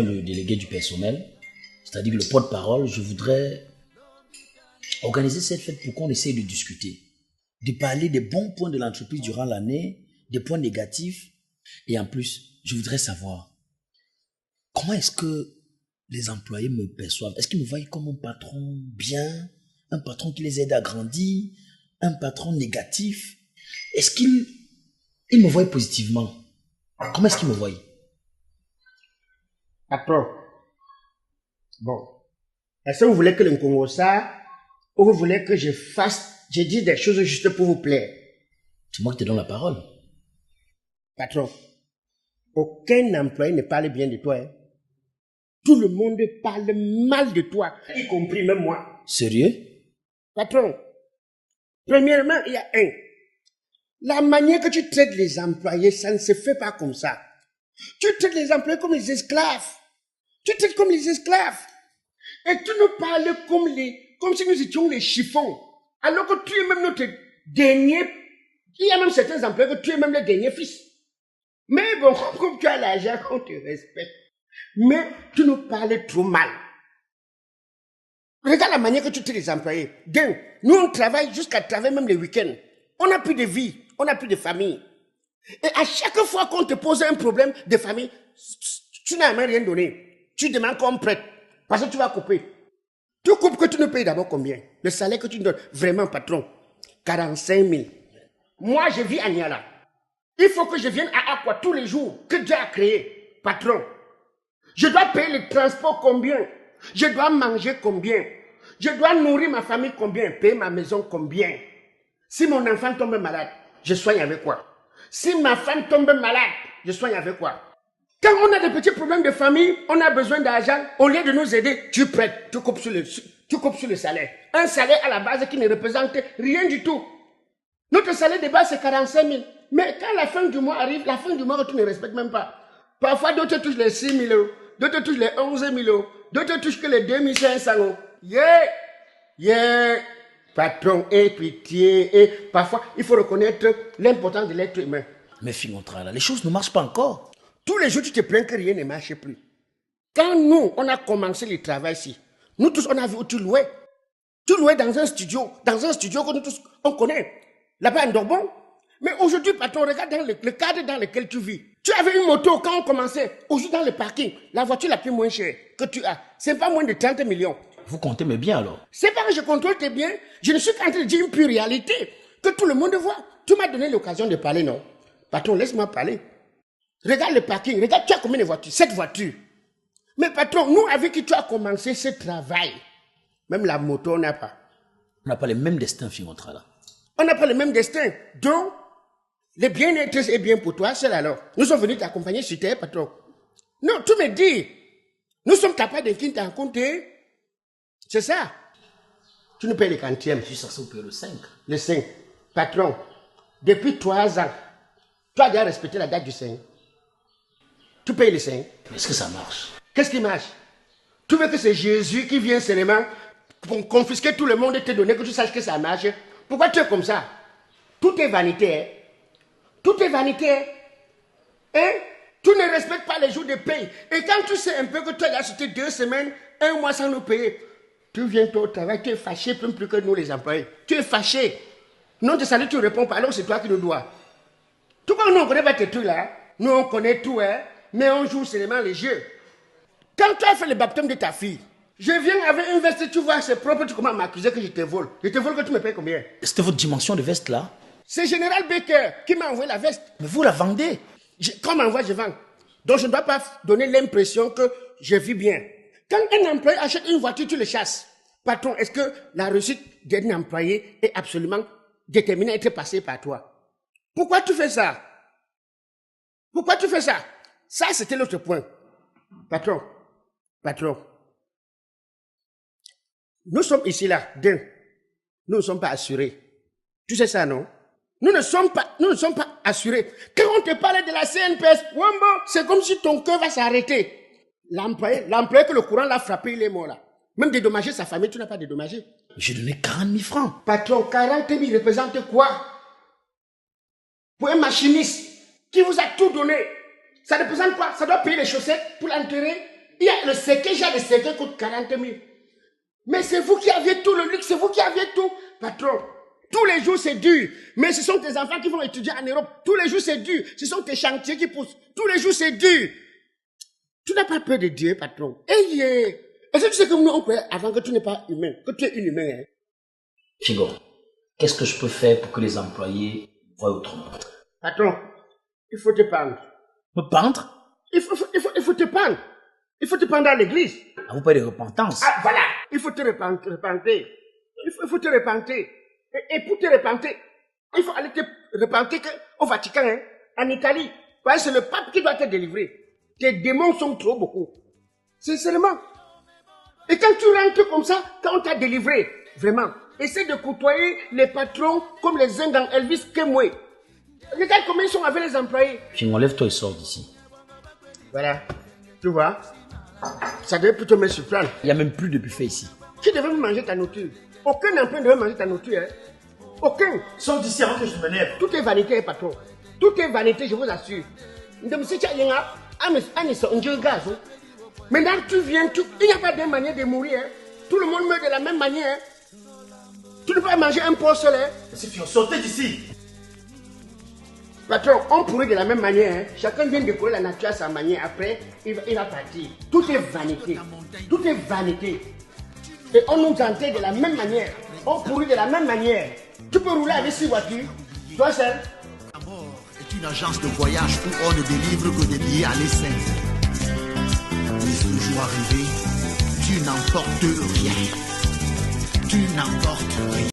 le délégué du personnel, c'est-à-dire le porte-parole, je voudrais organiser cette fête pour qu'on essaye de discuter, de parler des bons points de l'entreprise durant l'année, des points négatifs. Et en plus, je voudrais savoir comment est-ce que les employés me perçoivent. Est-ce qu'ils me voient comme un patron bien, un patron qui les aide à grandir, un patron négatif? Est-ce qu'ils me voient positivement? Comment est-ce qu'ils me voient? Patron, bon, est-ce que vous voulez que le Congo ça, ou vous voulez que je dise des choses juste pour vous plaire? C'est moi qui te donne la parole. Patron, aucun employé ne parle bien de toi. Hein. Tout le monde parle mal de toi, y compris même moi. Sérieux? Patron, premièrement, il y a la manière que tu traites les employés, ça ne se fait pas comme ça. Tu traites les employés comme les esclaves. Tu traites comme les esclaves. Et tu nous parles comme si nous étions les chiffons. Alors que tu es même notre dernier. Il y a même certains employés que tu es même le dernier fils. Mais bon, comme tu as l'argent, on te respecte. Mais tu nous parles trop mal. Regarde la manière que tu traites les employés. Nous on travaille jusqu'à travailler même les week-ends. On n'a plus de vie, on n'a plus de famille. Et à chaque fois qu'on te pose un problème de famille, tu n'as même rien donné. Tu demandes qu'on prête. Parce que tu vas couper. Tu coupes que tu nous payes d'abord combien? Le salaire que tu nous donnes, vraiment patron, 45 000. Moi, je vis à Niala. Il faut que je vienne à Aqua tous les jours que Dieu a créé, patron. Je dois payer le transport combien? Je dois manger combien? Je dois nourrir ma famille combien? Payer ma maison combien? Si mon enfant tombe malade, je soigne avec quoi? Si ma femme tombe malade, je soigne avec quoi? Quand on a des petits problèmes de famille, on a besoin d'argent, au lieu de nous aider, tu prêtes, tu coupes sur le salaire. Un salaire à la base qui ne représente rien du tout. Notre salaire de base, c'est 45 000. Mais quand la fin du mois arrive, la fin du mois, tu ne respectes même pas. Parfois, d'autres touchent les 6 000 euros, d'autres touchent les 11 000 euros, d'autres touchent que les 2 500 euros. Patron, aie pitié. Et parfois, il faut reconnaître l'importance de l'être humain. Mais Fingontra, là, les choses ne marchent pas encore. Tous les jours, tu te plains que rien ne marche plus. Quand nous, on a commencé le travail ici, nous tous, on a vu où tu louais. Tu louais dans un studio que nous tous, on connaît. Là-bas, à Ndorbon. Mais aujourd'hui, patron, regarde dans le cadre dans lequel tu vis. Tu avais une moto quand on commençait. Aujourd'hui, dans le parking, la voiture la plus moins chère que tu as, c'est pas moins de 30 millions. Vous comptez mes biens alors? C'est pas que je contrôle tes biens. Je ne suis qu'en train de dire une pure réalité que tout le monde voit. Tu m'as donné l'occasion de parler, non? Patron, laisse-moi parler. Regarde le parking. Regarde, tu as combien de voitures? 7 voitures. Mais patron, nous, avec qui tu as commencé ce travail, même la moto, on n'a pas. On n'a pas les mêmes destins, Fingontra, là. On n'a pas le même destin. Donc, le bien-être est bien pour toi seul alors. Nous sommes venus t'accompagner sur terre, patron. Non, tu me dis, nous sommes capables de qui t'en compter. C'est ça. Tu nous payes le quantième. Je suis censé vous payer le 5. Le 5. Patron, depuis 3 ans, tu as déjà respecté la date du 5. Tu payes le 5. Est-ce que ça marche? Qu'est-ce qui marche? Tu veux que c'est Jésus qui vient seulement pour confisquer tout le monde et te donner que tu saches que ça marche? Pourquoi tu es comme ça? Tout est vanité. Hein? Tout est vanité. Hein? Tu ne respectes pas les jours de paye. Et quand tu sais un peu que tu as acheté 2 semaines, 1 mois sans nous payer, tu viens au travail, tu es fâché plus que nous les employés. Tu es fâché. Non, de salut, tu ne réponds pas, alors c'est toi qui nous dois. Tout comme nous, on ne connaît pas tes trucs là. Nous, on connaît tout, hein. Mais on joue seulement les jeux. Quand tu as fait le baptême de ta fille, je viens avec une veste, tu vois, c'est propre, tu commences à m'accuser que je te vole. Je te vole que tu me payes combien? C'était votre dimension de veste là? C'est Général Baker qui m'a envoyé la veste. Mais vous la vendez? Quand on m'envoie, je vends. Donc je ne dois pas donner l'impression que je vis bien. Quand un employé achète une voiture, tu le chasses. Patron, est-ce que la réussite d'un employé est absolument déterminée à être passée par toi? Pourquoi tu fais ça? Pourquoi tu fais ça? Ça, c'était l'autre point. Patron, nous sommes ici là, nous ne sommes pas assurés. Tu sais ça, non? Nous ne sommes pas assurés. Quand on te parle de la CNPS, Wambo, c'est comme si ton cœur va s'arrêter. L'employé que le courant l'a frappé, il est mort là. Même dédommager sa famille, tu n'as pas dédommagé. J'ai donné 40 000 francs. Patron, 40 000 représente quoi? Pour un machiniste qui vous a tout donné, ça représente quoi? Ça doit payer les chaussettes pour l'enterrer, Il y a le cercueil, le cercueil coûte 40 000. Mais c'est vous qui avez tout le luxe, c'est vous qui avez tout. Patron, tous les jours c'est dur. Mais ce sont tes enfants qui vont étudier en Europe. Tous les jours c'est dur. Ce sont tes chantiers qui poussent. Tous les jours c'est dur. Tu n'as pas peur de Dieu, patron. Hey, est-ce que tu sais que nous on croyait avant que tu n'es pas humain, que tu es une humaine, hein? Chigo, qu'est-ce que je peux faire pour que les employés voient autrement? Patron, il faut te pendre. Me pendre? Il faut te pendre. Il faut te pendre à l'église. À vous parler de repentance. Ah, voilà. Il faut te repenter. Il faut te repenter. Et pour te repenter, il faut aller te repenter au Vatican, hein, en Italie. Parce que c'est le pape qui doit te délivrer. Tes démons sont trop beaucoup. Sincèrement. Et quand tu rentres comme ça, quand on t'a délivré, vraiment, essaie de côtoyer les patrons comme les uns dans Elvis Kemwe. Regarde comment ils sont avec les employés. Chigo, lève-toi et sors d'ici. Voilà. Tu vois, ça devait plutôt me surprendre. Il n'y a même plus de buffet ici. Qui devait manger ta nourriture? Aucun employé ne devait manger ta nourriture, hein? Aucun. Sors d'ici avant que je m'énerve. Tout est vanité, patron. Tout est vanité, je vous assure. Maintenant, tu viens, il n'y a pas de manière de mourir, hein? Tout le monde meurt de la même manière, hein? Tu ne peux pas manger un pot seul, hein? C'est fini, sortez d'ici. Patron, on pourrit de la même manière, hein? Chacun vient décorer la nature à sa manière. Après, il va partir. Tout est vanité. Tout est vanité. Et on nous enterre de la même manière. On pourrit de la même manière. Tu peux rouler avec 6 voitures. Toi seul. La mort est une agence de voyage où on ne délivre que des billets à l'essai. Mais ce jour arrivé, tu n'emportes rien. Tu n'emportes rien.